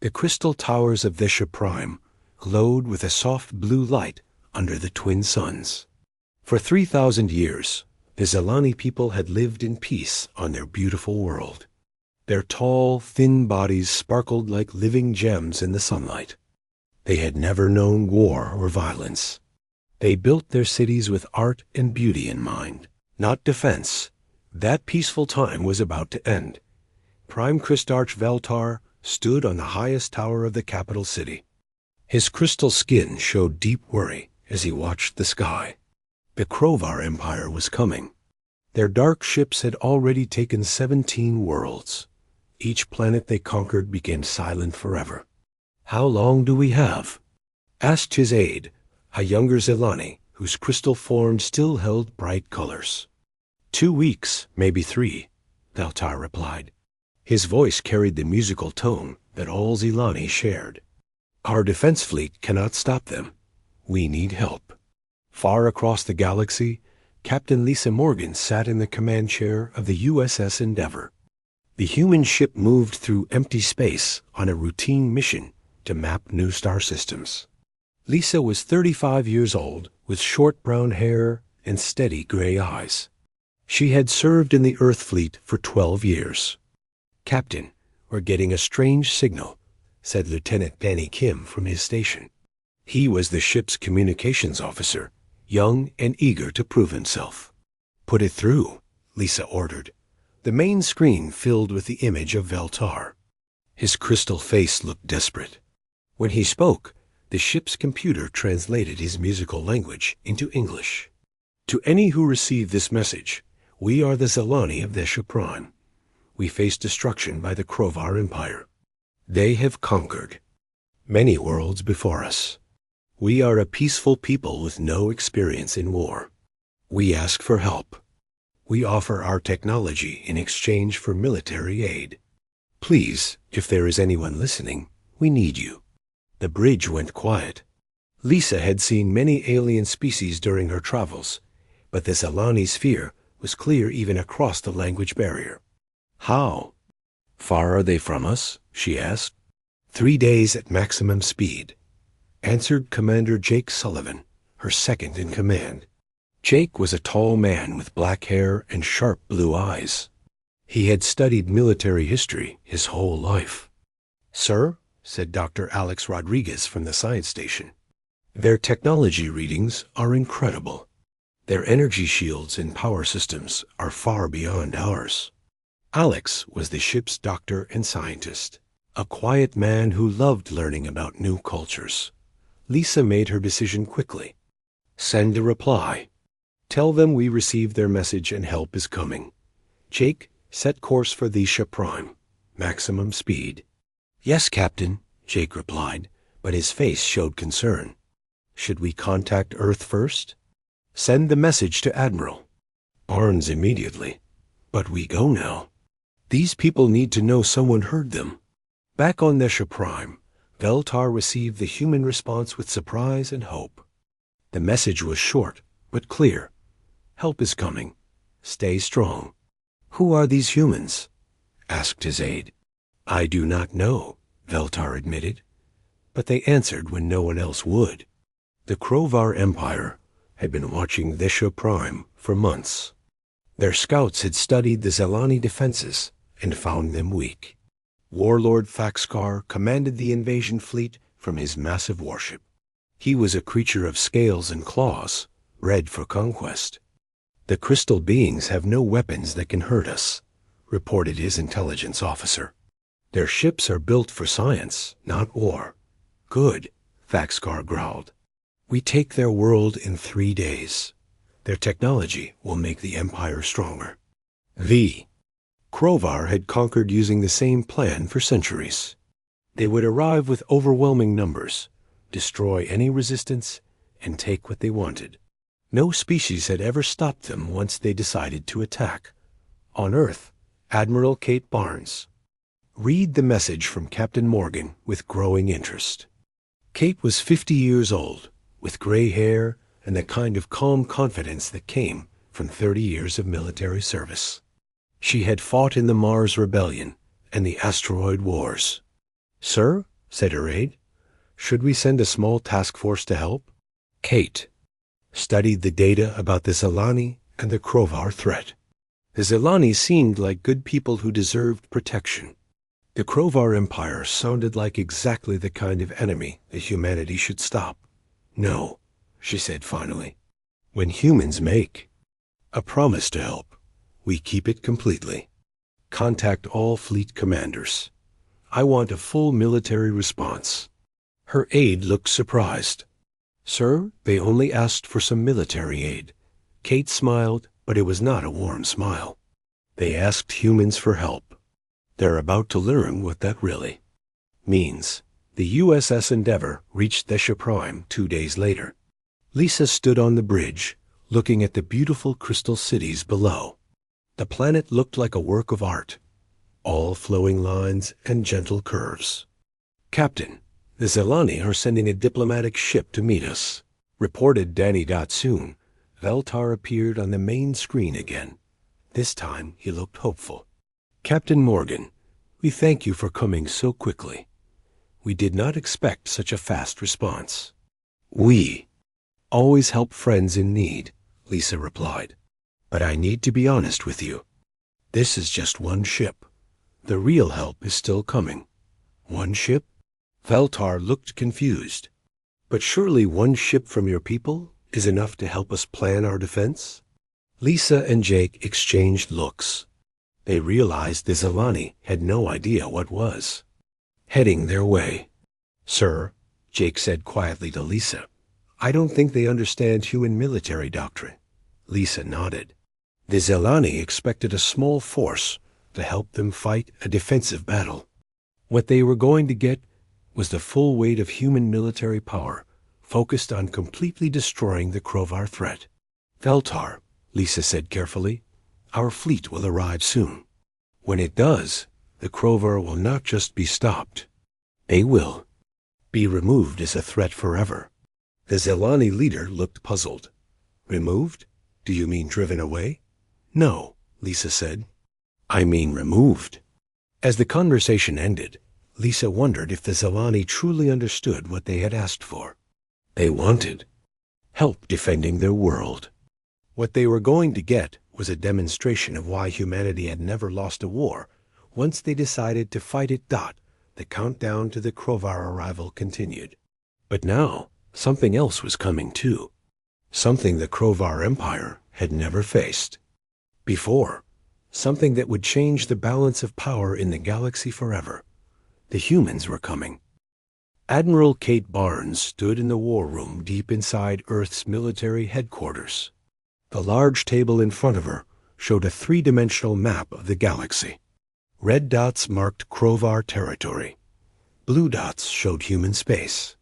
The crystal towers of Vesha Prime glowed with a soft blue light under the twin suns. For 3,000 years, the Zelani people had lived in peace on their beautiful world. Their tall, thin bodies sparkled like living gems in the sunlight. They had never known war or violence. They built their cities with art and beauty in mind, not defense. That peaceful time was about to end. Prime Christarch Veltar stood on the highest tower of the capital city. His crystal skin showed deep worry as he watched the sky. The Krovar Empire was coming. Their dark ships had already taken 17 worlds. Each planet they conquered became silent forever. "How long do we have?" asked his aide, a younger Zelani whose crystal form still held bright colors. 2 weeks, maybe 3, Veltar replied. His voice carried the musical tone that all Zelani shared. "Our defense fleet cannot stop them. We need help." Far across the galaxy, Captain Lisa Morgan sat in the command chair of the USS Endeavour. The human ship moved through empty space on a routine mission to map new star systems. Lisa was 35 years old, with short brown hair and steady gray eyes. She had served in the Earth fleet for 12 years. "Captain, we're getting a strange signal," said Lieutenant Danny Kim from his station. He was the ship's communications officer, young and eager to prove himself. "Put it through," Lisa ordered. The main screen filled with the image of Veltar. His crystal face looked desperate. When he spoke, the ship's computer translated his musical language into English. "To any who receive this message, we are the Zelani of Vesha Prime. We face destruction by the Krovar Empire. They have conquered many worlds before us. We are a peaceful people with no experience in war. We ask for help. We offer our technology in exchange for military aid. Please, if there is anyone listening, we need you." The bridge went quiet. Lisa had seen many alien species during her travels, but the Zelani sphere was clear even across the language barrier. "How far are they from us?" she asked. 3 days at maximum speed," answered Commander Jake Sullivan, her second in command. Jake was a tall man with black hair and sharp blue eyes. He had studied military history his whole life. "Sir," said Dr. Alex Rodriguez from the science station, "their technology readings are incredible. Their energy shields and power systems are far beyond ours." Alex was the ship's doctor and scientist, a quiet man who loved learning about new cultures. Lisa made her decision quickly. "Send a reply. Tell them we received their message and help is coming. Jake, set course for Vesha Prime. Maximum speed." "Yes, Captain," Jake replied, but his face showed concern. "Should we contact Earth first?" "Send the message to Admiral Barnes immediately." "But we go now. These people need to know someone heard them." Back on Vesha Prime, Veltar received the human response with surprise and hope. The message was short, but clear. "Help is coming. Stay strong." "Who are these humans?" asked his aide. "I do not know," Veltar admitted, but they answered when no one else would. The Krovar Empire had been watching Vesha Prime for months. Their scouts had studied the Zelani defenses and found them weak. Warlord Thaxkar commanded the invasion fleet from his massive warship. He was a creature of scales and claws, bred for conquest. "The crystal beings have no weapons that can hurt us," reported his intelligence officer. "Their ships are built for science, not war." "Good," Thaxkar growled. "We take their world in 3 days. Their technology will make the Empire stronger." The Krovar had conquered using the same plan for centuries. They would arrive with overwhelming numbers, destroy any resistance, and take what they wanted. No species had ever stopped them once they decided to attack. On Earth, Admiral Kate Barnes. Read the message from Captain Morgan with growing interest. Kate was 50 years old, with gray hair and the kind of calm confidence that came from 30 years of military service. She had fought in the Mars Rebellion and the Asteroid Wars. "Sir," said her aide. "Should we send a small task force to help?" Kate studied the data about the Zilani and the Krovar threat. The Zilani seemed like good people who deserved protection. The Krovar Empire sounded like exactly the kind of enemy that humanity should stop. "No," she said finally. "When humans make a promise to help, we keep it completely. Contact all fleet commanders. I want a full military response." Her aide looked surprised. "Sir, they only asked for some military aid." Kate smiled, but it was not a warm smile. "They asked humans for help. They're about to learn what that really means." The USS Endeavour reached Thesha Prime 2 days later. Lisa stood on the bridge, looking at the beautiful crystal cities below. The planet looked like a work of art, all flowing lines and gentle curves. "Captain, the Zilani are sending a diplomatic ship to meet us," reported Danny Datsun. Veltar appeared on the main screen again. This time he looked hopeful. "Captain Morgan, we thank you for coming so quickly. We did not expect such a fast response." "We always help friends in need," Lisa replied. "But I need to be honest with you. This is just one ship. The real help is still coming." "One ship?" Veltar looked confused. "But surely one ship from your people is enough to help us plan our defense?" Lisa and Jake exchanged looks. They realized the Zilani had no idea what was heading their way. "Sir," Jake said quietly to Lisa, "I don't think they understand human military doctrine." Lisa nodded. The Zilani expected a small force to help them fight a defensive battle. What they were going to get was the full weight of human military power, focused on completely destroying the Krovar threat. "Veltar," Lisa said carefully, "our fleet will arrive soon. When it does, the Krovar will not just be stopped. They will be removed as a threat forever." The Zilani leader looked puzzled. "Removed? Do you mean driven away?" "No," Lisa said. "I mean removed." As the conversation ended, Lisa wondered if the Zilani truly understood what they had asked for. They wanted help defending their world. What they were going to get was a demonstration of why humanity had never lost a war. Once they decided to fight it. The countdown to the Krovar arrival continued. But now, something else was coming too. Something the Krovar Empire had never faced before. Something that would change the balance of power in the galaxy forever. The humans were coming. Admiral Kate Barnes stood in the war room deep inside Earth's military headquarters. The large table in front of her showed a three-dimensional map of the galaxy. Red dots marked Krovar territory. Blue dots showed human space.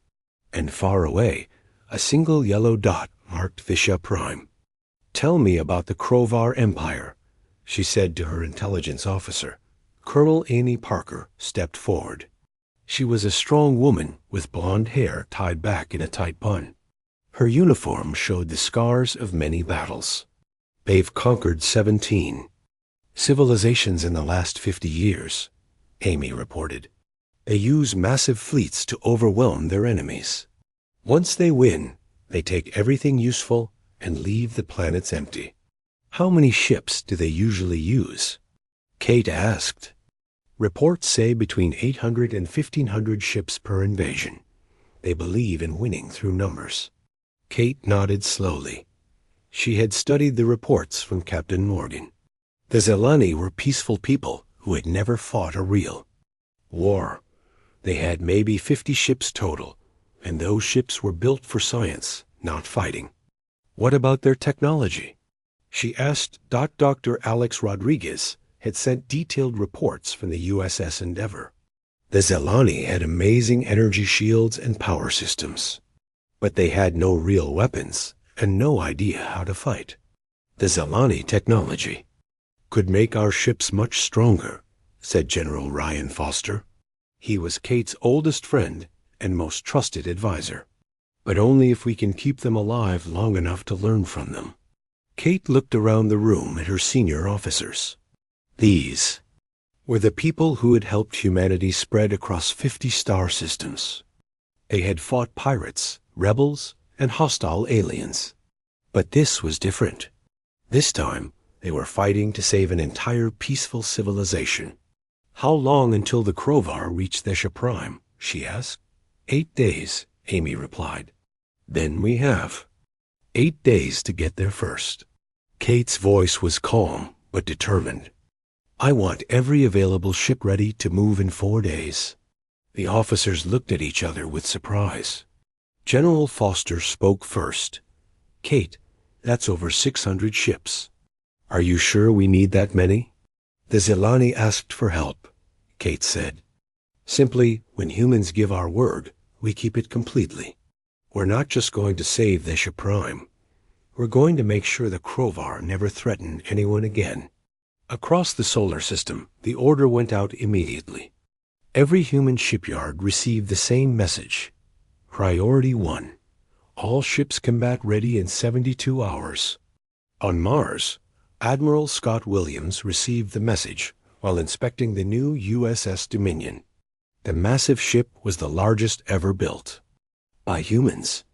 And far away, a single yellow dot marked Thesha Prime. "Tell me about the Krovar Empire," she said to her intelligence officer. Colonel Amy Parker stepped forward. She was a strong woman with blonde hair tied back in a tight bun. Her uniform showed the scars of many battles. "They've conquered 17 civilizations in the last 50 years, Amy reported. "They use massive fleets to overwhelm their enemies. Once they win, they take everything useful and leave the planets empty." "How many ships do they usually use?" Kate asked. "Reports say between 800 and 1,500 ships per invasion. They believe in winning through numbers." Kate nodded slowly. She had studied the reports from Captain Morgan. The Zilani were peaceful people who had never fought a real war. They had maybe 50 ships total, and those ships were built for science, not fighting. "What about their technology?" she asked. Dr. Alex Rodriguez had sent detailed reports from the USS Endeavour. The Zilani had amazing energy shields and power systems, but they had no real weapons and no idea how to fight. "The Zilani technology could make our ships much stronger," said General Ryan Foster. He was Kate's oldest friend and most trusted advisor. "But only if we can keep them alive long enough to learn from them." Kate looked around the room at her senior officers. These were the people who had helped humanity spread across 50 star systems. They had fought pirates, rebels, and hostile aliens. But this was different. This time, they were fighting to save an entire peaceful civilization. How long until the Crovar reached Thesha Prime? She asked. 8 days, Amy replied. Then we have 8 days to get there first. Kate's voice was calm but determined. I want every available ship ready to move in 4 days. The officers looked at each other with surprise. General Foster spoke first. Kate, that's over 600 ships. Are you sure we need that many? The Zilani asked for help, Kate said. Simply, when humans give our word, we keep it completely. We're not just going to save Thesha Prime. We're going to make sure the Crovar never threaten anyone again. Across the solar system, the order went out immediately. Every human shipyard received the same message. Priority 1. All ships combat ready in 72 hours. On Mars, Admiral Scott Williams received the message while inspecting the new USS Dominion. The massive ship was the largest ever built. By humans.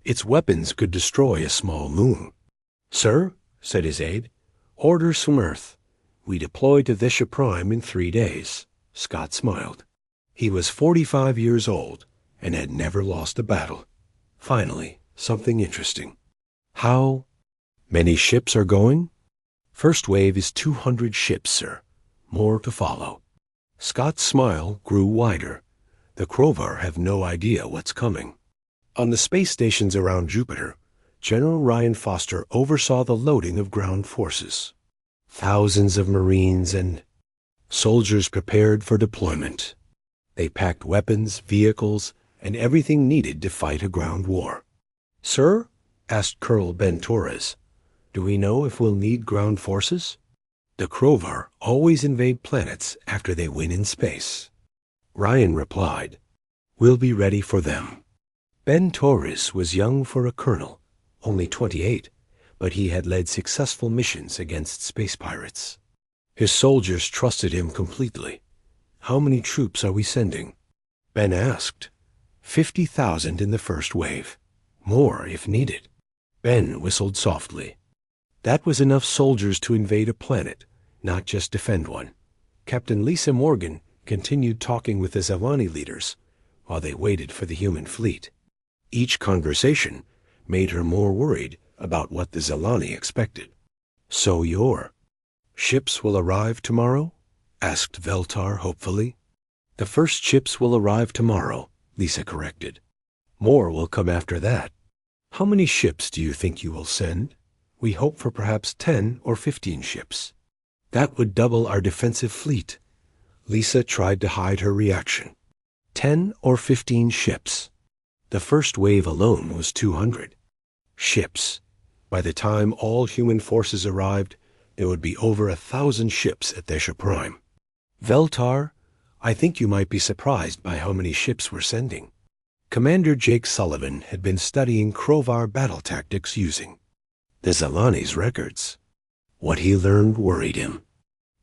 Its weapons could destroy a small moon. Sir, said his aide, orders from Earth. We deploy to Thesha Prime in 3 days. Scott smiled. He was 45 years old and had never lost a battle. Finally, something interesting. How many ships are going? First wave is 200 ships, sir. More to follow. Scott's smile grew wider. The Crovar have no idea what's coming. On the space stations around Jupiter, General Ryan Foster oversaw the loading of ground forces. Thousands of Marines and soldiers prepared for deployment. They packed weapons, vehicles, and everything needed to fight a ground war. Sir, asked Colonel Ben Torres, do we know if we'll need ground forces? The Crovar always invade planets after they win in space. Ryan replied, we'll be ready for them. Ben Torres was young for a colonel, only 28, but he had led successful missions against space pirates. His soldiers trusted him completely. How many troops are we sending? Ben asked. 50,000 in the first wave. More if needed. Ben whistled softly. That was enough soldiers to invade a planet, not just defend one. Captain Lisa Morgan continued talking with the Zilani leaders while they waited for the human fleet. Each conversation made her more worried about what the Zilani expected. So your ships will arrive tomorrow? Asked Veltar hopefully. The first ships will arrive tomorrow, Lisa corrected. More will come after that. How many ships do you think you will send? We hope for perhaps 10 or 15 ships. That would double our defensive fleet. Lisa tried to hide her reaction. 10 or 15 ships. The first wave alone was 200. Ships. By the time all human forces arrived, there would be over 1,000 ships at Thesha Prime. Veltar, I think you might be surprised by how many ships we're sending. Commander Jake Sullivan had been studying Crovar battle tactics using the Zilani's records. What he learned worried him.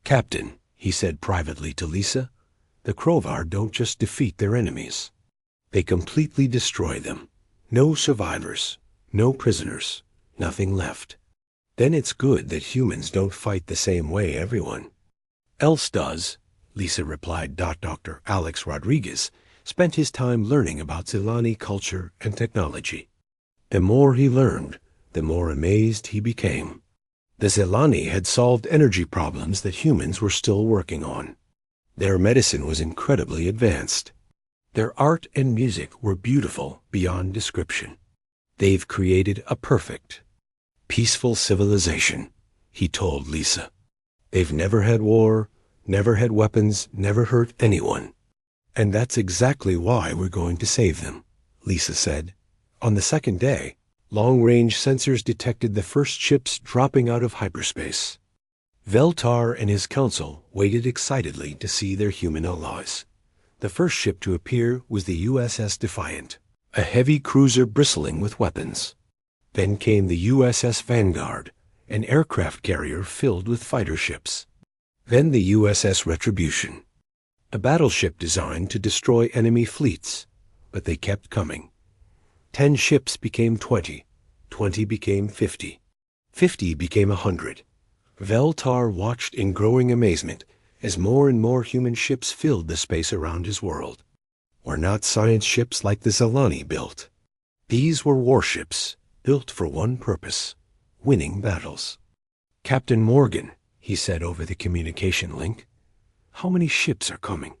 Captain, he said privately to Lisa, the Crovar don't just defeat their enemies. They completely destroy them. No survivors, no prisoners, nothing left. Then it's good that humans don't fight the same way everyone else does, Lisa replied. Dr. Alex Rodriguez spent his time learning about Zilani culture and technology. The more he learned, the more amazed he became. The Zilani had solved energy problems that humans were still working on. Their medicine was incredibly advanced. Their art and music were beautiful beyond description. They've created a perfect, peaceful civilization, he told Lisa. They've never had war, never had weapons, never hurt anyone. And that's exactly why we're going to save them, Lisa said. On the second day, long-range sensors detected the first ships dropping out of hyperspace. Veltar and his council waited excitedly to see their human allies. The first ship to appear was the USS Defiant, a heavy cruiser bristling with weapons. Then came the USS Vanguard, an aircraft carrier filled with fighter ships. Then the USS Retribution, a battleship designed to destroy enemy fleets, but they kept coming. 10 ships became 20, 20 became 50, 50 became 100. Veltar watched in growing amazement as more and more human ships filled the space around his world. Were not science ships like the Zalani built. These were warships, built for one purpose: winning battles. "Captain Morgan," he said over the communication link, "how many ships are coming?"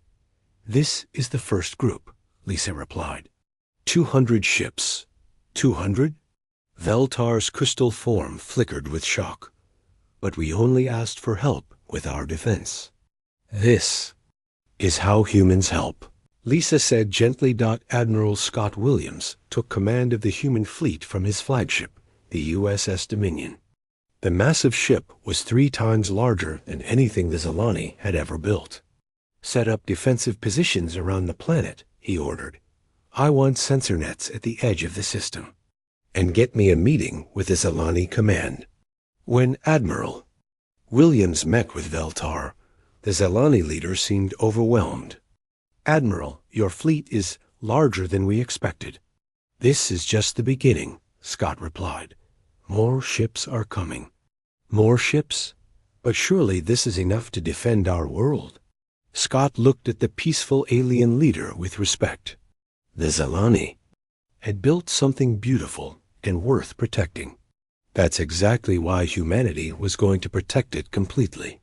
"This is the first group," Lisa replied. 200 ships. 200? Veltar's crystal form flickered with shock. "But we only asked for help with our defense." "This is how humans help," Lisa said gently. Admiral Scott Williams took command of the human fleet from his flagship, the USS Dominion. The massive ship was 3 times larger than anything the Zalani had ever built. "Set up defensive positions around the planet," he ordered. "I want sensor nets at the edge of the system. And get me a meeting with the Zalani command." When Admiral Williams met with Veltar, the Zalani leader seemed overwhelmed. "Admiral, your fleet is larger than we expected." "This is just the beginning," Scott replied. "More ships are coming." "More ships? But surely this is enough to defend our world." Scott looked at the peaceful alien leader with respect. The Zalani had built something beautiful and worth protecting. That's exactly why humanity was going to protect it completely.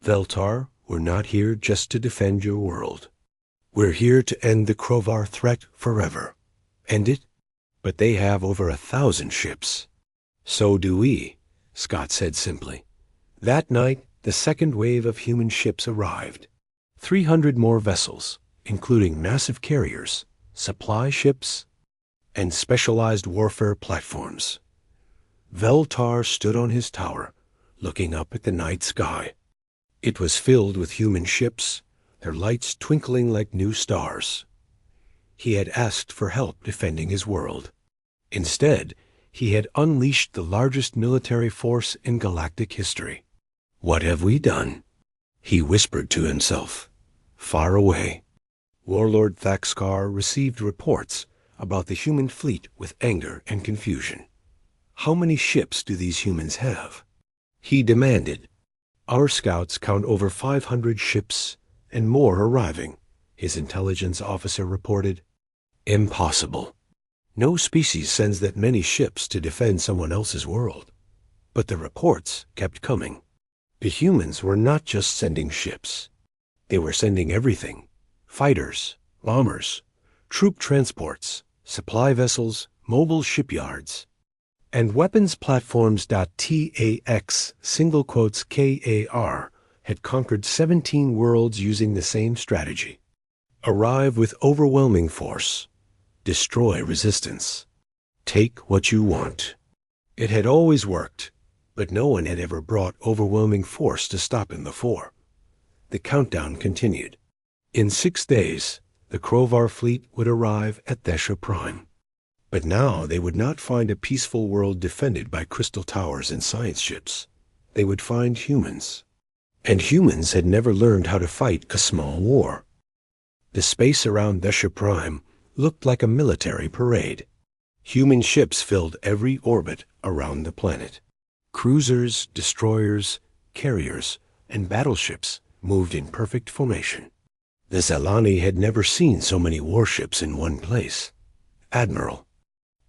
"Veltar, we're not here just to defend your world. We're here to end the Krovar threat forever." "End it?" "But they have over 1,000 ships." "So do we," Scott said simply. That night, the second wave of human ships arrived. 300 more vessels, including massive carriers, supply ships, and specialized warfare platforms. Veltar stood on his tower, looking up at the night sky. It was filled with human ships, their lights twinkling like new stars. He had asked for help defending his world. Instead, he had unleashed the largest military force in galactic history. "What have we done?" he whispered to himself. Far away, Warlord Thaxkar received reports about the human fleet with anger and confusion. "How many ships do these humans have?" he demanded. "Our scouts count over 500 ships and more arriving," his intelligence officer reported. "Impossible. No species sends that many ships to defend someone else's world." But the reports kept coming. The humans were not just sending ships. They were sending everything: fighters, bombers, troop transports, supply vessels, mobile shipyards, and weapons platforms. TAX single quotes KAR had conquered 17 worlds using the same strategy. Arrive with overwhelming force. Destroy resistance. Take what you want. It had always worked, but no one had ever brought overwhelming force to stop him before. The countdown continued. In 6 days, the Krovar fleet would arrive at Thesha Prime. But now they would not find a peaceful world defended by crystal towers and science ships. They would find humans. And humans had never learned how to fight a small war. The space around Thesha Prime looked like a military parade. Human ships filled every orbit around the planet. Cruisers, destroyers, carriers, and battleships moved in perfect formation. The Zalani had never seen so many warships in one place. Admiral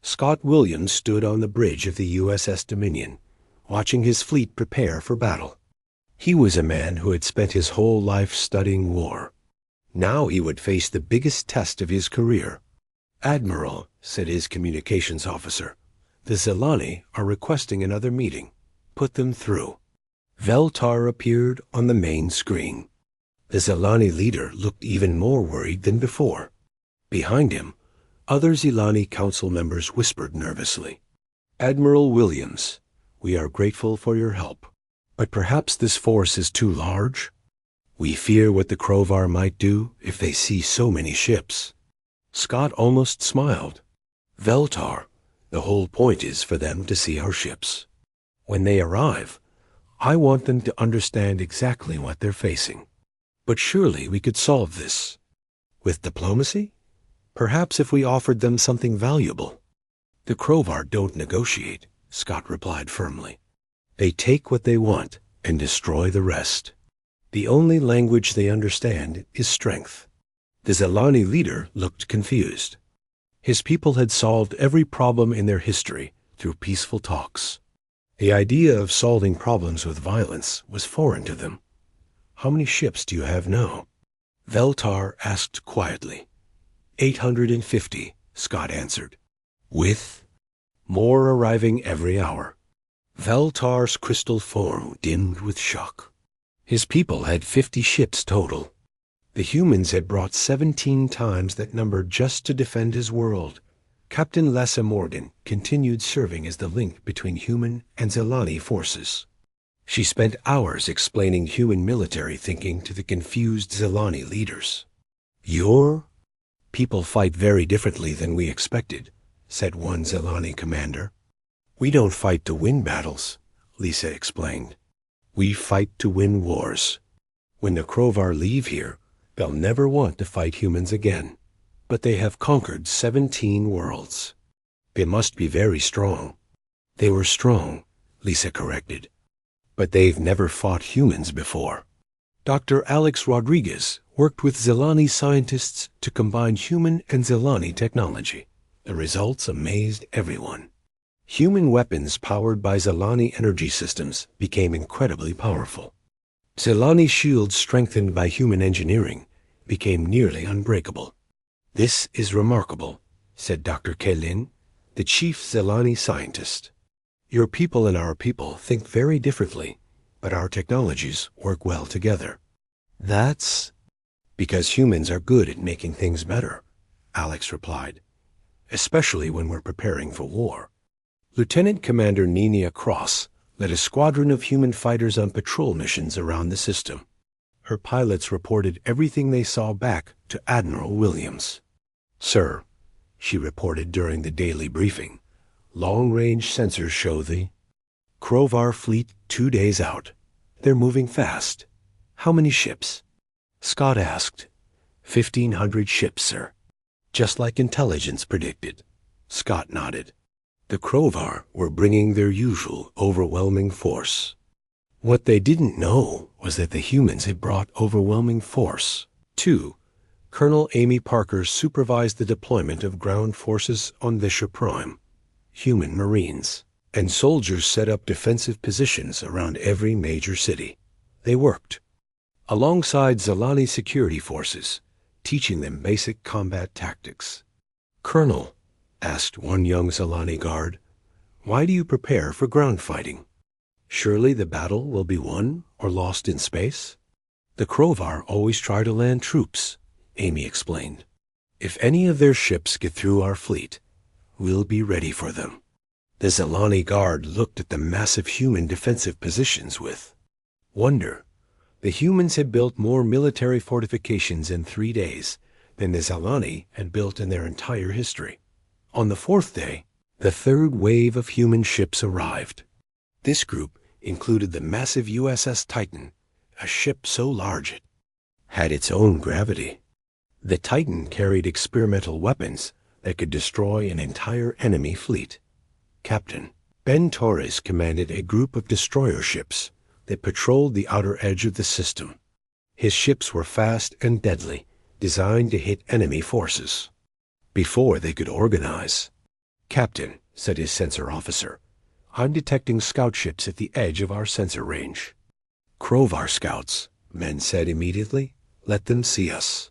Scott Williams stood on the bridge of the USS Dominion, watching his fleet prepare for battle. He was a man who had spent his whole life studying war. Now he would face the biggest test of his career. "Admiral," said his communications officer, "the Zalani are requesting another meeting. Put them through." Veltar appeared on the main screen. The Zalani leader looked even more worried than before. Behind him, other Zalani council members whispered nervously. "Admiral Williams, we are grateful for your help, but perhaps this force is too large. We fear what the Krovar might do if they see so many ships." Scott almost smiled. "Veltar, the whole point is for them to see our ships. When they arrive, I want them to understand exactly what they're facing. But surely we could solve this. With diplomacy? Perhaps if we offered them something valuable. The Crovar don't negotiate, Scott replied firmly. They take what they want and destroy the rest. The only language they understand is strength. The Zelani leader looked confused. His people had solved every problem in their history through peaceful talks. The idea of solving problems with violence was foreign to them. How many ships do you have now? Veltar asked quietly. 850, Scott answered. With more arriving every hour. Veltar's crystal form dimmed with shock. His people had 50 ships total. The humans had brought 17 times that number just to defend his world. Captain Lessa Morgan continued serving as the link between human and Zelani forces. She spent hours explaining human military thinking to the confused Zelani leaders. Your people fight very differently than we expected, said one Zelani commander. We don't fight to win battles, Lisa explained. We fight to win wars. When the Crovar leave here, they'll never want to fight humans again. But they have conquered 17 worlds. They must be very strong. They were strong, Lisa corrected. But they've never fought humans before. Dr. Alex Rodriguez worked with Zelani scientists to combine human and Zelani technology. The results amazed everyone. Human weapons powered by Zelani energy systems became incredibly powerful. Zelani shields strengthened by human engineering became nearly unbreakable. This is remarkable, said Dr. Kaelin, the chief Zelani scientist. Your people and our people think very differently, but our technologies work well together. That's because humans are good at making things better, Alex replied, especially when we're preparing for war. Lieutenant Commander Nenia Cross led a squadron of human fighters on patrol missions around the system. Her pilots reported everything they saw back to Admiral Williams. Sir, she reported during the daily briefing, long-range sensors show the Crovar fleet 2 days out. They're moving fast. How many ships? Scott asked. 1,500 ships, sir. Just like intelligence predicted. Scott nodded. The Crovar were bringing their usual overwhelming force. What they didn't know was that the humans had brought overwhelming force, too. Colonel Amy Parker supervised the deployment of ground forces on Visha Prime, human marines, and soldiers set up defensive positions around every major city. They worked alongside Zelani security forces, teaching them basic combat tactics. Colonel, asked one young Zelani guard, why do you prepare for ground fighting? Surely the battle will be won or lost in space? The Crovar always try to land troops, Amy explained. If any of their ships get through our fleet, we'll be ready for them. The Zelani guard looked at the massive human defensive positions with wonder. The humans had built more military fortifications in 3 days than the Zelani had built in their entire history. On the 4th day, the 3rd wave of human ships arrived. This group included the massive USS Titan, a ship so large it had its own gravity. The Titan carried experimental weapons that could destroy an entire enemy fleet. Captain Ben Torres commanded a group of destroyer ships that patrolled the outer edge of the system. His ships were fast and deadly, designed to hit enemy forces before they could organize. Captain, said his sensor officer, I'm detecting scout ships at the edge of our sensor range. Crovar scouts, men said immediately. Let them see us.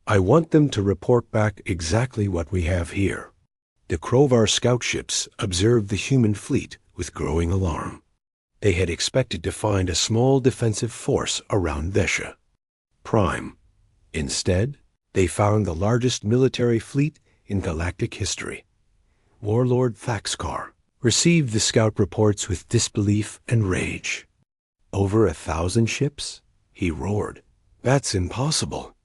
I want them to report back exactly what we have here. The Crovar scout ships observed the human fleet with growing alarm. They had expected to find a small defensive force around Vesha Prime. Instead, they found the largest military fleet in galactic history. Warlord Thaxkar received the scout reports with disbelief and rage. Over 1,000 ships? He roared. That's impossible.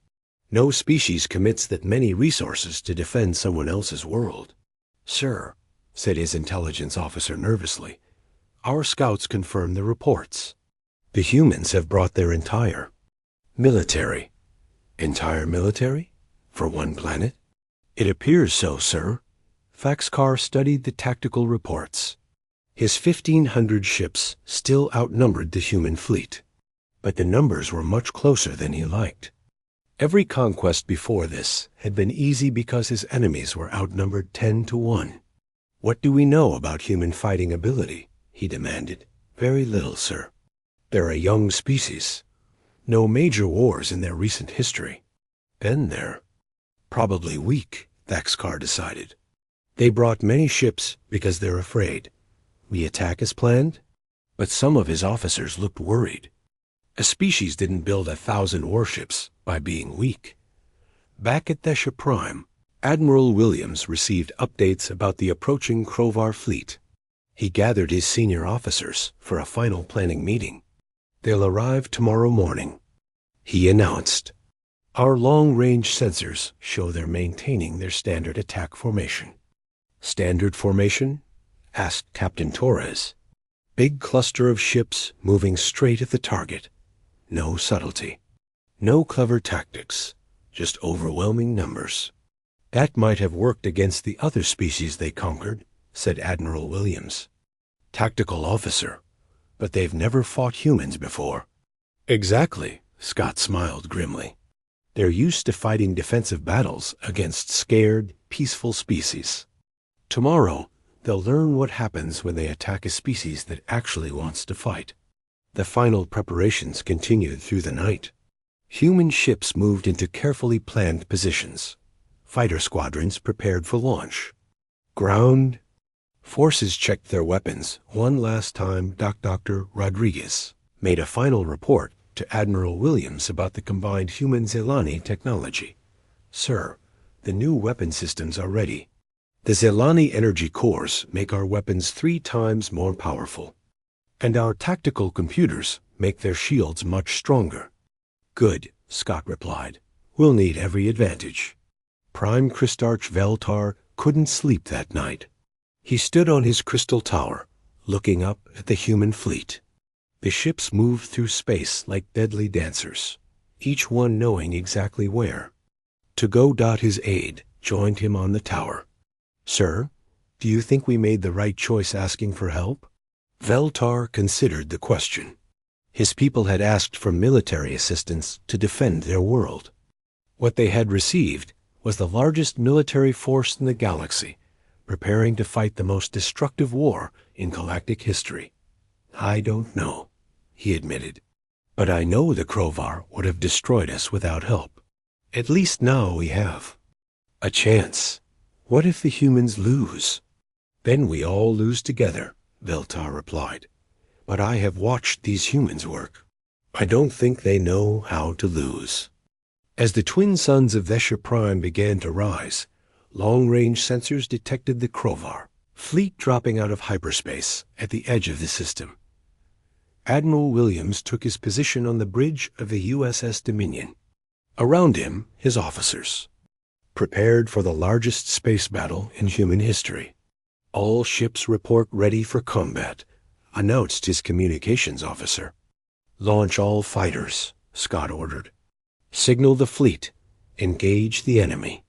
No species commits that many resources to defend someone else's world. Sir, said his intelligence officer nervously, our scouts confirm the reports. The humans have brought their entire military. Entire military? For one planet? It appears so, sir. Faxcar studied the tactical reports. His 1,500 ships still outnumbered the human fleet, but the numbers were much closer than he liked. Every conquest before this had been easy because his enemies were outnumbered 10-1. What do we know about human fighting ability? He demanded. Very little, sir. They're a young species. No major wars in their recent history. Been there. Probably weak, Faxcar decided. They brought many ships because they're afraid. We attack as planned? But some of his officers looked worried. A species didn't build 1,000 warships by being weak. Back at Thesha Prime, Admiral Williams received updates about the approaching Krovar fleet. He gathered his senior officers for a final planning meeting. They'll arrive tomorrow morning. He announced, "Our long-range sensors show they're maintaining their standard attack formation." Standard formation? Asked Captain Torres. Big cluster of ships moving straight at the target. No subtlety. No clever tactics. Just overwhelming numbers. That might have worked against the other species they conquered, said Admiral Williams. Tactical officer. But they've never fought humans before. Exactly, Scott smiled grimly. They're used to fighting defensive battles against scared, peaceful species. Tomorrow, they'll learn what happens when they attack a species that actually wants to fight. The final preparations continued through the night. Human ships moved into carefully planned positions. Fighter squadrons prepared for launch. Ground forces checked their weapons one last time. Dr. Rodriguez made a final report to Admiral Williams about the combined human-Zelani technology. Sir, the new weapon systems are ready. The Zelani energy cores make our weapons 3 times more powerful. And our tactical computers make their shields much stronger. Good, Scott replied. We'll need every advantage. Prime Christarch Veltar couldn't sleep that night. He stood on his crystal tower, looking up at the human fleet. The ships moved through space like deadly dancers, each one knowing exactly where. To-Go. His aide joined him on the tower. Sir, do you think we made the right choice asking for help? Veltar considered the question. His people had asked for military assistance to defend their world. What they had received was the largest military force in the galaxy, preparing to fight the most destructive war in galactic history. I don't know, he admitted. But I know the Krovar would have destroyed us without help. At least now we have a chance. What if the humans lose? Then we all lose together, Veltar replied. But I have watched these humans work. I don't think they know how to lose. As the twin suns of Thesha Prime began to rise, long-range sensors detected the Krovar fleet dropping out of hyperspace at the edge of the system. Admiral Williams took his position on the bridge of the USS Dominion. Around him, his officers, prepared for the largest space battle in human history. All ships report ready for combat, announced his communications officer. Launch all fighters, Scott ordered. Signal the fleet. Engage the enemy.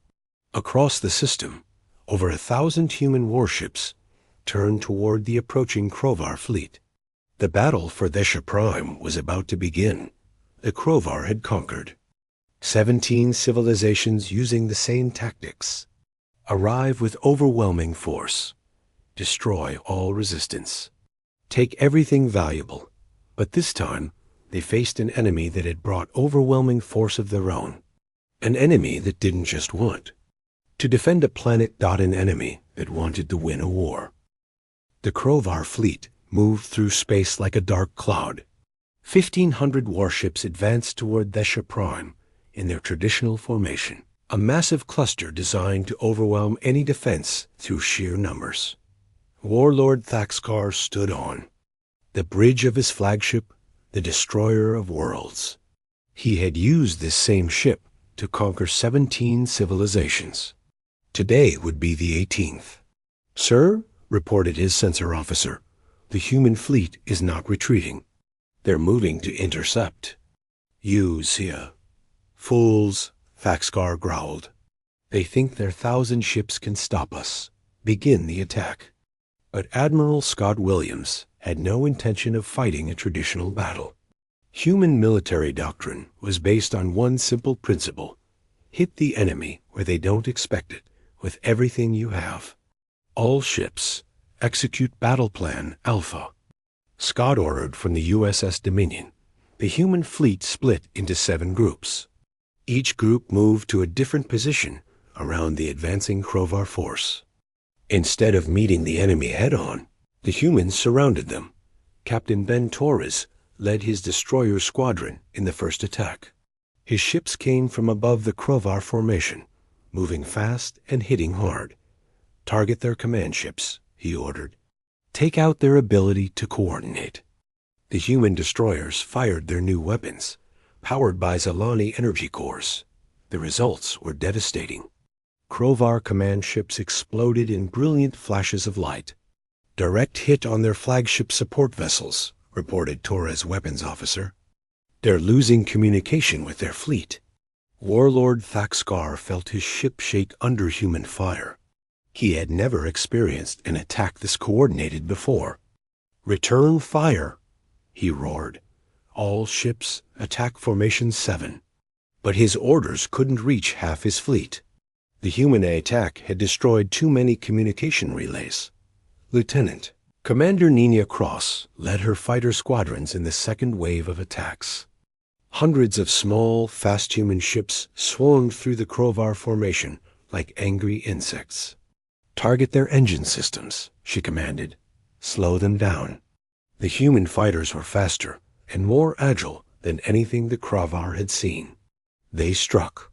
Across the system, over 1,000 human warships turned toward the approaching Krovar fleet. The battle for Thesha Prime was about to begin. The Krovar had conquered. 17 civilizations using the same tactics. Arrive with overwhelming force. Destroy all resistance. Take everything valuable. But this time, they faced an enemy that had brought overwhelming force of their own. An enemy that didn't just want to defend a planet. An enemy that wanted to win a war. The Krovar fleet moved through space like a dark cloud. 1,500 warships advanced toward Thesha Prime in their traditional formation, a massive cluster designed to overwhelm any defense through sheer numbers. Warlord Thaxkar stood on the bridge of his flagship, the Destroyer of Worlds. He had used this same ship to conquer 17 civilizations. Today would be the 18th. Sir, reported his sensor officer, the human fleet is not retreating. They're moving to intercept. "Use here." "Fools," Thaxcar growled. "They think their 1,000 ships can stop us. Begin the attack." But Admiral Scott Williams had no intention of fighting a traditional battle. Human military doctrine was based on one simple principle: hit the enemy where they don't expect it with everything you have. All ships, execute Battle Plan Alpha. Scott ordered from the USS Dominion. The human fleet split into 7 groups. Each group moved to a different position around the advancing Krovar force. Instead of meeting the enemy head-on, the humans surrounded them. Captain Ben Torres led his destroyer squadron in the first attack. His ships came from above the Krovar formation, moving fast and hitting hard. "Target their command ships," he ordered. "Take out their ability to coordinate." The human destroyers fired their new weapons, powered by Zalani energy cores. The results were devastating. Krovar command ships exploded in brilliant flashes of light. "Direct hit on their flagship support vessels," reported Torres' weapons officer. "They're losing communication with their fleet." Warlord Thaxcar felt his ship shake under human fire. He had never experienced an attack this coordinated before. "Return fire," he roared. "All ships, attack formation 7. But his orders couldn't reach half his fleet. The human attack had destroyed too many communication relays. Lieutenant, Commander Nina Cross led her fighter squadrons in the second wave of attacks. Hundreds of small, fast human ships swarmed through the Krovar formation like angry insects. "Target their engine systems," she commanded. "Slow them down." The human fighters were faster and more agile than anything the Krovar had seen. They struck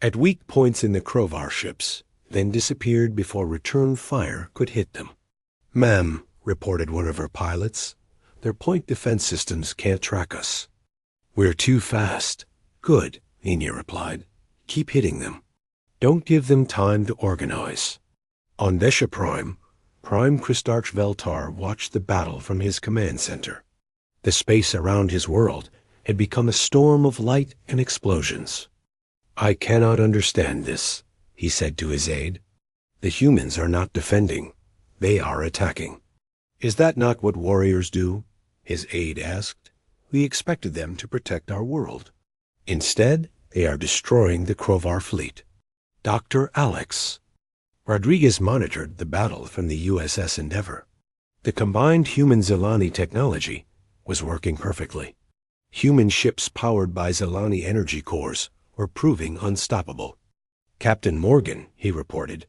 at weak points in the Krovar ships, then disappeared before return fire could hit them. "Ma'am," reported one of her pilots, "their point defense systems can't track us." "We're too fast." "Good," Nina replied. "Keep hitting them. Don't give them time to organize." On Vesha Prime Christarch Veltar watched the battle from his command center. The space around his world had become a storm of light and explosions. "I cannot understand this," he said to his aide. "The humans are not defending. They are attacking." "Is that not what warriors do?" his aide asked. "We expected them to protect our world. Instead, they are destroying the Krovar fleet." "Dr. Alex." Rodriguez monitored the battle from the USS Endeavor. The combined human-Zilani technology was working perfectly. Human ships powered by Zilani energy cores were proving unstoppable. "Captain Morgan," he reported,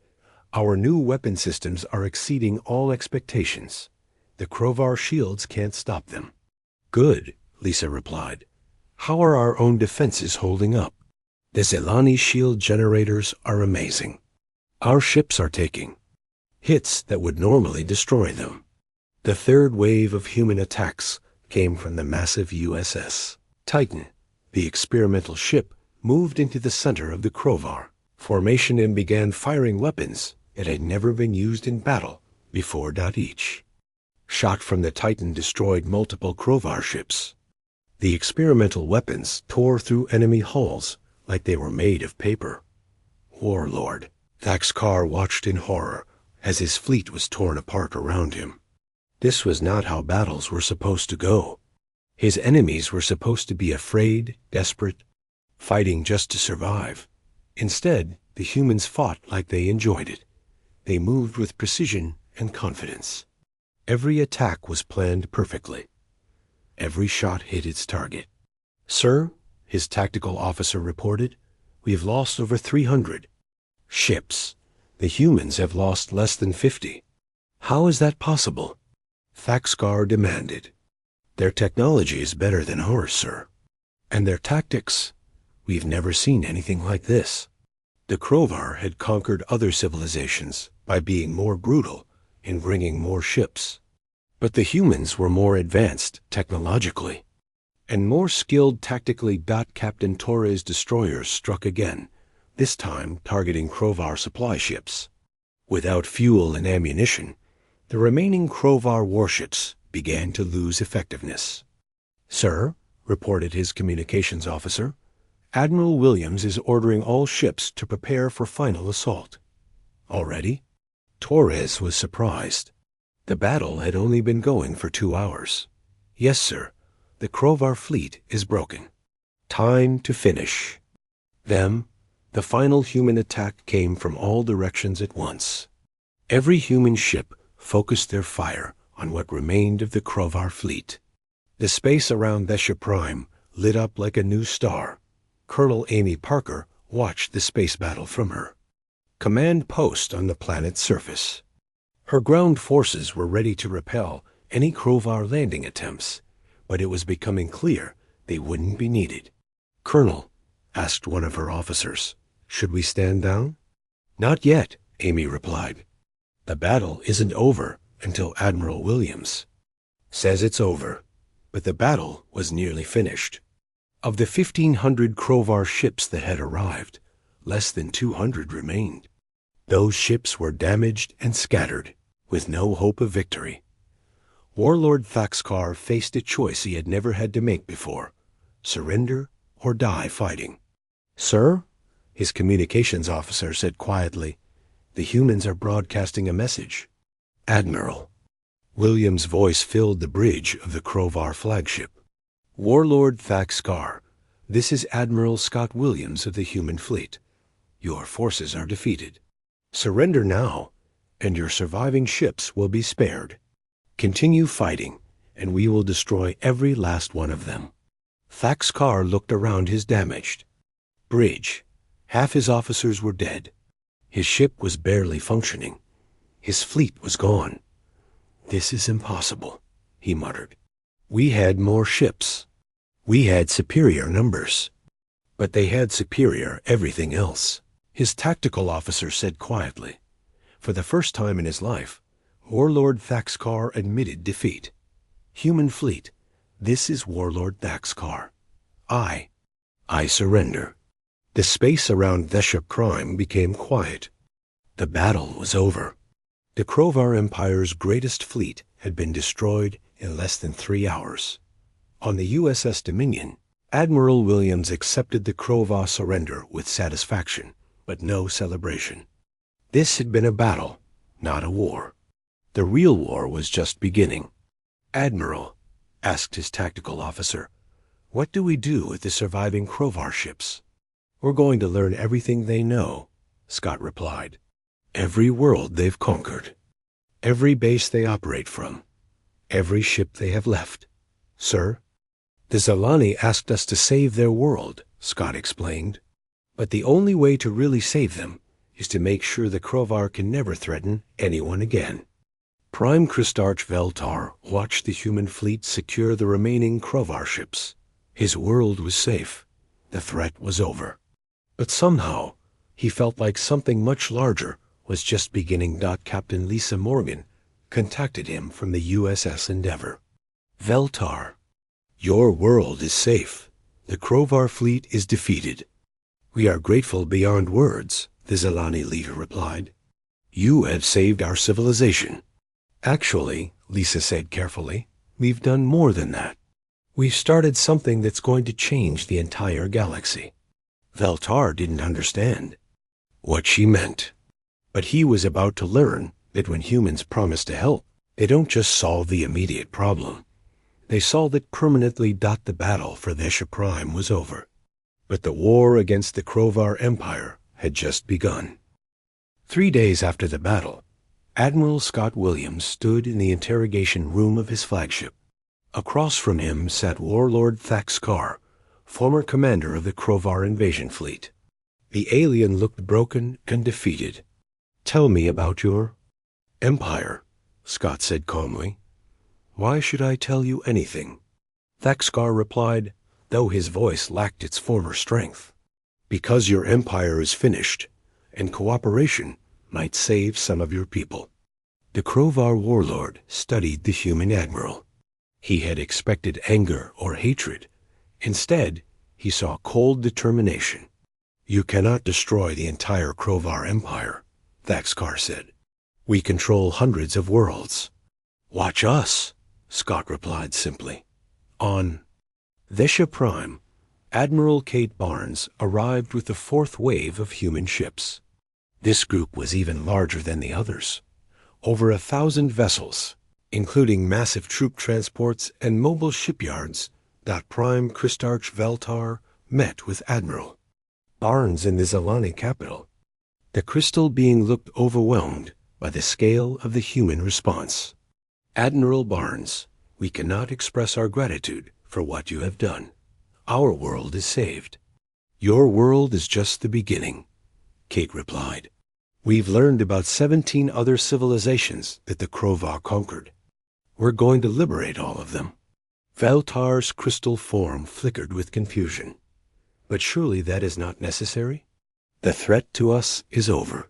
"our new weapon systems are exceeding all expectations. The Krovar shields can't stop them." "Good," Lisa replied. "How are our own defenses holding up?" "The Zilani shield generators are amazing. Our ships are taking hits that would normally destroy them." The third wave of human attacks came from the massive USS Titan. The experimental ship moved into the center of the Krovar formation and began firing weapons that had never been used in battle before. Each shot from the Titan destroyed multiple Krovar ships. The experimental weapons tore through enemy hulls like they were made of paper. Warlord Thaxcar watched in horror as his fleet was torn apart around him. This was not how battles were supposed to go. His enemies were supposed to be afraid, desperate, fighting just to survive. Instead, the humans fought like they enjoyed it. They moved with precision and confidence. Every attack was planned perfectly. Every shot hit its target. "Sir," his tactical officer reported, "we've lost over 300 ships. The humans have lost less than 50. How is that possible?" Thaxcar demanded. "Their technology is better than ours, sir. And their tactics, we've never seen anything like this." The Krovar had conquered other civilizations by being more brutal and bringing more ships. But the humans were more advanced technologically and more skilled tactically. Captain Torres' destroyers struck again, this time targeting Krovar supply ships. Without fuel and ammunition, the remaining Krovar warships began to lose effectiveness. Sir, reported his communications officer, Admiral Williams is ordering all ships to prepare for final assault. Already? Torres was surprised. The battle had only been going for 2 hours. Yes, sir. The Krovar fleet is broken. Time to finish. The final human attack came from all directions at once. Every human ship focused their fire on what remained of the Krovar fleet. The space around Vesha Prime lit up like a new star. Colonel Amy Parker watched the space battle from her command post on the planet's surface. Her ground forces were ready to repel any Krovar landing attempts, but it was becoming clear they wouldn't be needed. "Colonel," asked one of her officers, "should we stand down?" "Not yet," Amy replied. "The battle isn't over until Admiral Williams says it's over." But the battle was nearly finished. Of the 1,500 Krovar ships that had arrived, less than 200 remained. Those ships were damaged and scattered, with no hope of victory. Warlord Thaxkar faced a choice he had never had to make before: surrender or die fighting. "Sir," his communications officer said quietly, "the humans are broadcasting a message." "Admiral." Williams' voice filled the bridge of the Krovar flagship. "Warlord Thaxkar, this is Admiral Scott Williams of the human fleet. Your forces are defeated. Surrender now, and your surviving ships will be spared. Continue fighting, and we will destroy every last one of them." Thaxkar looked around his damaged bridge. Half his officers were dead. His ship was barely functioning. His fleet was gone. "This is impossible," he muttered. "We had more ships. We had superior numbers. But they had superior everything else," his tactical officer said quietly. For the first time in his life, Warlord Thaxkar admitted defeat. "Human fleet, this is Warlord Thaxkar. I surrender." The space around Vesha Prime became quiet. The battle was over. The Krovar Empire's greatest fleet had been destroyed in less than 3 hours. On the USS Dominion, Admiral Williams accepted the Krovar surrender with satisfaction, but no celebration. This had been a battle, not a war. The real war was just beginning. "Admiral," asked his tactical officer, "what do we do with the surviving Krovar ships?" "We're going to learn everything they know," Scott replied. "Every world they've conquered. Every base they operate from. Every ship they have left." "Sir?" "The Zalani asked us to save their world," Scott explained. "But the only way to really save them is to make sure the Krovar can never threaten anyone again." Prime Kristarch Veltar watched the human fleet secure the remaining Krovar ships. His world was safe. The threat was over. But somehow, he felt like something much larger was just beginning. Captain Lisa Morgan contacted him from the USS Endeavour. "Veltar, your world is safe. The Krovar fleet is defeated." "We are grateful beyond words," the Zalani leader replied. "You have saved our civilization." "Actually," Lisa said carefully, "we've done more than that. We've started something that's going to change the entire galaxy." Veltar didn't understand what she meant. But he was about to learn that when humans promise to help, they don't just solve the immediate problem. They solve it permanently. The battle for Vesha Prime was over. But the war against the Krovar Empire had just begun. 3 days after the battle, Admiral Scott Williams stood in the interrogation room of his flagship. Across from him sat Warlord Thaxkar, former commander of the Krovar invasion fleet. The alien looked broken and defeated. "Tell me about your empire," Scott said calmly. "Why should I tell you anything?" Thaxkar replied, though his voice lacked its former strength. "Because your empire is finished, and cooperation might save some of your people." The Krovar warlord studied the human admiral. He had expected anger or hatred. Instead, he saw cold determination. "You cannot destroy the entire Krovar Empire," Thaxkar said. "We control hundreds of worlds." "Watch us," Scott replied simply. "On Vesha Prime, Admiral Kate Barnes arrived with the fourth wave of human ships. This group was even larger than the others. Over 1,000 vessels, including massive troop transports and mobile shipyards. Prime Christarch Veltar met with Admiral Barnes in the Zalani capital, the crystal being looked overwhelmed by the scale of the human response. Admiral Barnes, we cannot express our gratitude for what you have done. Our world is saved. Your world is just the beginning, Kate replied. We've learned about 17 other civilizations that the Krovar conquered. We're going to liberate all of them. Veltar's crystal form flickered with confusion. But surely that is not necessary? The threat to us is over.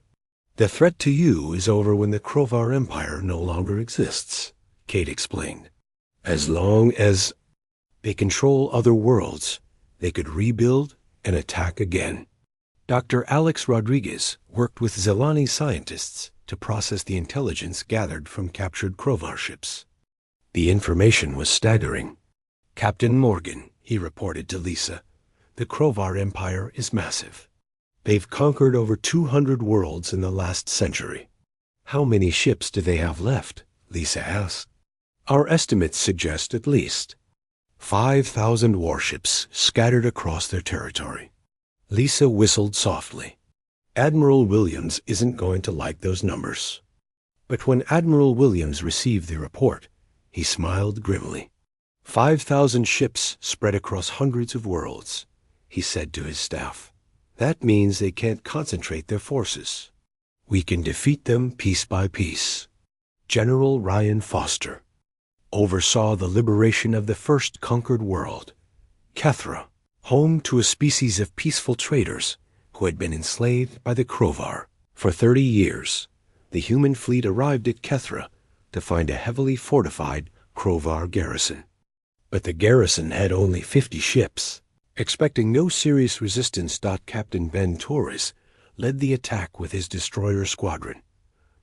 The threat to you is over when the Krovar Empire no longer exists, Kate explained. As long as they control other worlds, they could rebuild and attack again. Dr. Alex Rodriguez worked with Zelani scientists to process the intelligence gathered from captured Krovar ships. The information was staggering. Captain Morgan, he reported to Lisa, the Krovar Empire is massive. They've conquered over 200 worlds in the last century. How many ships do they have left? Lisa asked. Our estimates suggest at least 5,000 warships scattered across their territory. Lisa whistled softly. Admiral Williams isn't going to like those numbers. But when Admiral Williams received the report, he smiled grimly. 5,000 ships spread across hundreds of worlds, he said to his staff. That means they can't concentrate their forces. We can defeat them piece by piece. General Ryan Foster oversaw the liberation of the first conquered world, Kethra, home to a species of peaceful traders who had been enslaved by the Krovar. For 30 years, the human fleet arrived at Kethra to find a heavily fortified Krovar garrison. But the garrison had only 50 ships. Expecting no serious resistance, Captain Ben Torres led the attack with his destroyer squadron.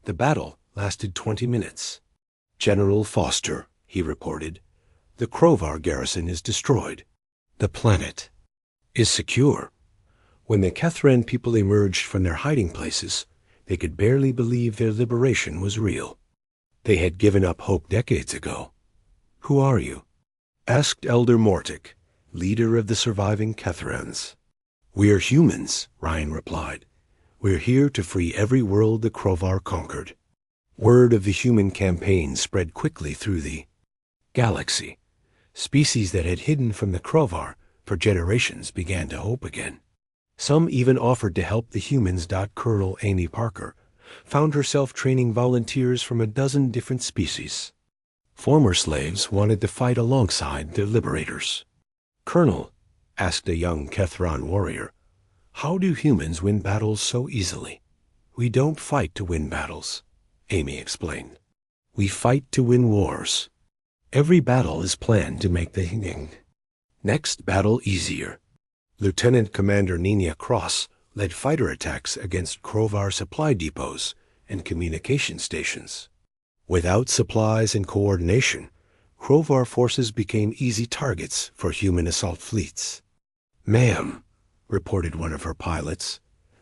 The battle lasted 20 minutes. General Foster, he reported, the Krovar garrison is destroyed. The planet is secure. When the Kethran people emerged from their hiding places, they could barely believe their liberation was real. They had given up hope decades ago. Who are you? Asked Elder Mortic, leader of the surviving Kethrans. We're humans, Ryan replied. We're here to free every world the Krovar conquered. Word of the human campaign spread quickly through the galaxy. Species that had hidden from the Krovar for generations began to hope again. Some even offered to help the humans. Colonel Amy Parker found herself training volunteers from a dozen different species. Former slaves wanted to fight alongside their liberators. Colonel, asked a young Kethran warrior, how do humans win battles so easily? We don't fight to win battles, Amy explained. We fight to win wars. Every battle is planned to make the next battle easier. Lieutenant Commander Nina Cross led fighter attacks against Krovar supply depots and communication stations. Without supplies and coordination, Krovar forces became easy targets for human assault fleets. Ma'am, reported one of her pilots,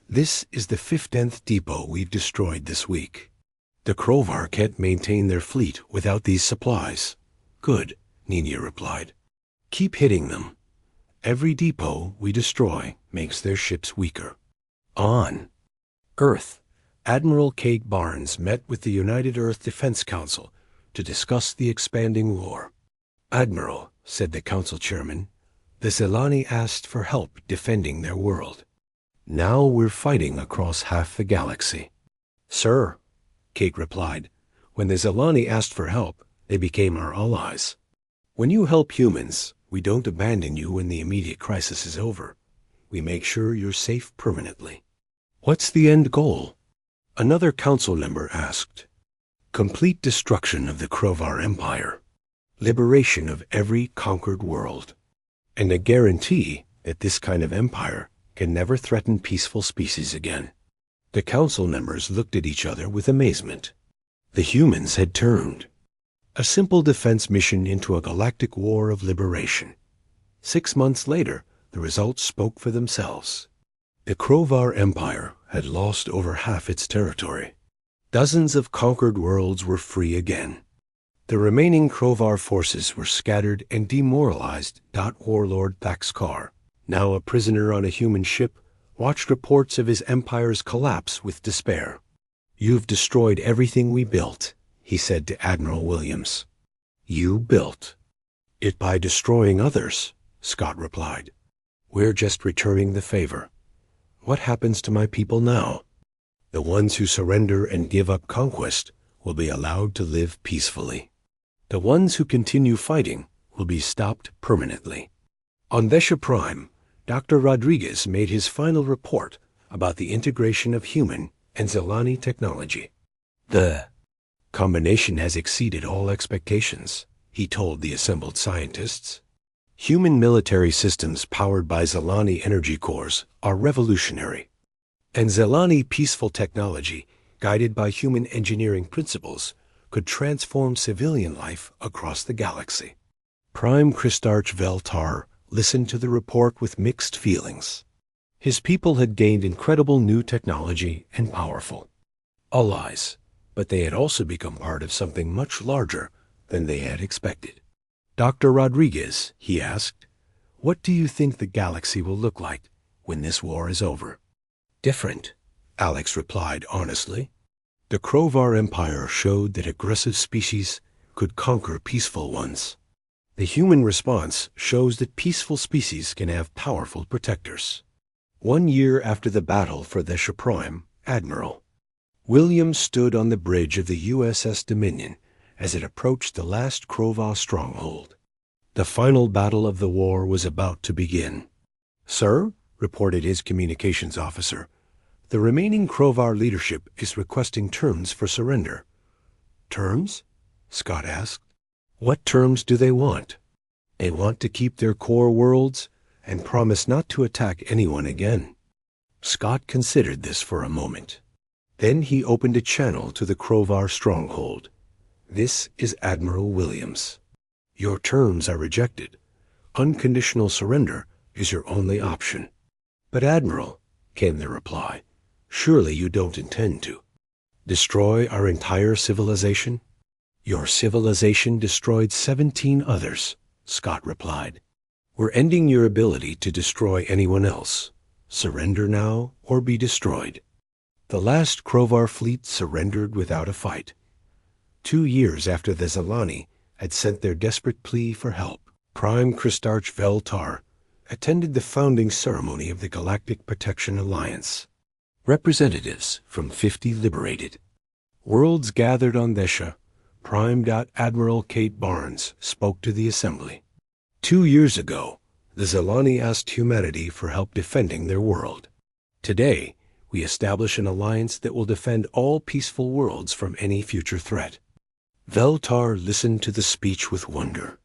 this is the 15th depot we've destroyed this week. The Krovar can't maintain their fleet without these supplies. Good, Nina replied. Keep hitting them. Every depot we destroy makes their ships weaker. On Earth, Admiral Kate Barnes met with the United Earth Defense Council to discuss the expanding war. Admiral, said the council chairman, the Zelani asked for help defending their world. Now we're fighting across half the galaxy. Sir, Kate replied, when the Zelani asked for help, they became our allies. When you help humans, we don't abandon you when the immediate crisis is over. We make sure you're safe permanently. What's the end goal? Another council member asked. Complete destruction of the Krovar Empire, liberation of every conquered world, and a guarantee that this kind of empire can never threaten peaceful species again. The council members looked at each other with amazement. The humans had turned a simple defense mission into a galactic war of liberation. 6 months later, the results spoke for themselves. The Krovar Empire had lost over half its territory. Dozens of conquered worlds were free again. The remaining Krovar forces were scattered and demoralized. Warlord Thaxkar, now a prisoner on a human ship, watched reports of his empire's collapse with despair. "You've destroyed everything we built," he said to Admiral Williams. "You built it by destroying others," Scott replied. "We're just returning the favor. What happens to my people now?" "The ones who surrender and give up conquest will be allowed to live peacefully. The ones who continue fighting will be stopped permanently." On Vesha Prime, Dr. Rodriguez made his final report about the integration of human and Zelani technology. "The combination has exceeded all expectations," he told the assembled scientists. "Human military systems powered by Zelani energy cores are revolutionary, and Zelani peaceful technology, guided by human engineering principles, could transform civilian life across the galaxy." Prime Kristarch Veltar listened to the report with mixed feelings. His people had gained incredible new technology and powerful allies, but they had also become part of something much larger than they had expected. "Dr. Rodriguez," he asked, "what do you think the galaxy will look like when this war is over?" "Different," Alex replied honestly. "The Krovar Empire showed that aggressive species could conquer peaceful ones. The human response shows that peaceful species can have powerful protectors." 1 year after the battle for Vesha Prime, Admiral Williams stood on the bridge of the USS Dominion as it approached the last Krovar stronghold. The final battle of the war was about to begin. "Sir," reported his communications officer, "the remaining Krovar leadership is requesting terms for surrender." "Terms?" Scott asked. "What terms do they want?" "They want to keep their core worlds and promise not to attack anyone again." Scott considered this for a moment. Then he opened a channel to the Krovar stronghold. "This is Admiral Williams. Your terms are rejected. Unconditional surrender is your only option." "But Admiral," came the reply, "surely you don't intend to destroy our entire civilization?" "Your civilization destroyed 17 others," Scott replied. "We're ending your ability to destroy anyone else. Surrender now or be destroyed." The last Krovar fleet surrendered without a fight. 2 years after the Zelani had sent their desperate plea for help, Prime Kristarch Veltar attended the founding ceremony of the Galactic Protection Alliance. Representatives from 50 liberated worlds gathered on Vesha. Prime Admiral Kate Barnes spoke to the assembly. 2 years ago, the Zelani asked humanity for help defending their world. Today, we establish an alliance that will defend all peaceful worlds from any future threat. Veltar listened to the speech with wonder.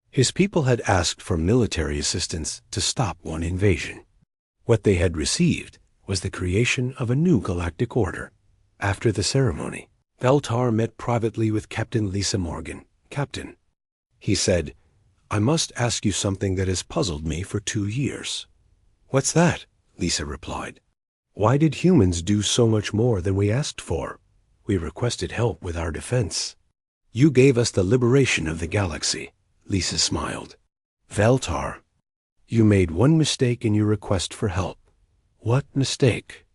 His people had asked for military assistance to stop one invasion. What they had received was the creation of a new galactic order. After the ceremony, Veltar met privately with Captain Lisa Morgan. "Captain," he said, "I must ask you something that has puzzled me for 2 years." "What's that?" Lisa replied. "Why did humans do so much more than we asked for? We requested help with our defense." "You gave us the liberation of the galaxy," Lisa smiled. "Veltar, you made one mistake in your request for help." "What mistake?"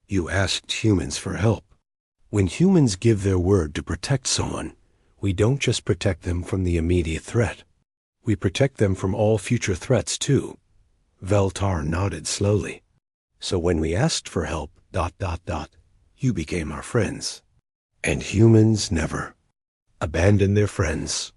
"You asked humans for help. When humans give their word to protect someone, we don't just protect them from the immediate threat. We protect them from all future threats, too." Veltar nodded slowly. "So when we asked for help, you became our friends. And humans never abandon their friends."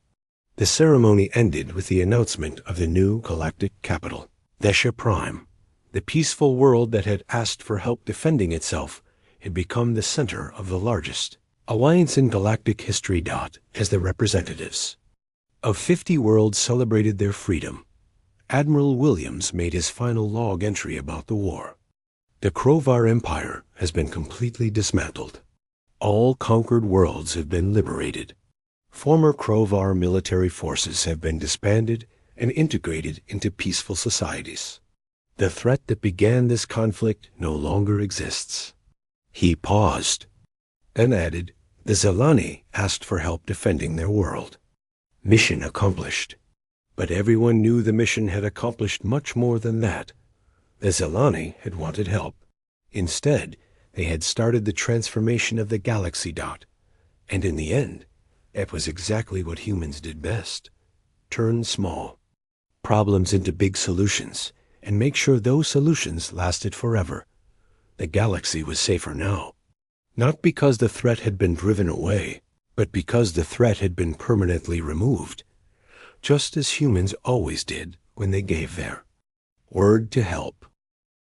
The ceremony ended with the announcement of the new galactic capital, Vesha Prime. The peaceful world that had asked for help defending itself had become the center of the largest alliance in galactic history. As the representatives of 50 worlds celebrated their freedom, Admiral Williams made his final log entry about the war. "The Krovar Empire has been completely dismantled. All conquered worlds have been liberated. Former Krovar military forces have been disbanded and integrated into peaceful societies. The threat that began this conflict no longer exists. He paused and added, the Zelani asked for help defending their world. Mission accomplished. But everyone knew the mission had accomplished much more than that. The Zelani had wanted help. Instead, they had started the transformation of the galaxy dot. And in the end, it was exactly what humans did best. Turn small problems into big solutions and make sure those solutions lasted forever. The galaxy was safer now. Not because the threat had been driven away, but because the threat had been permanently removed. Just as humans always did when they gave their word to help.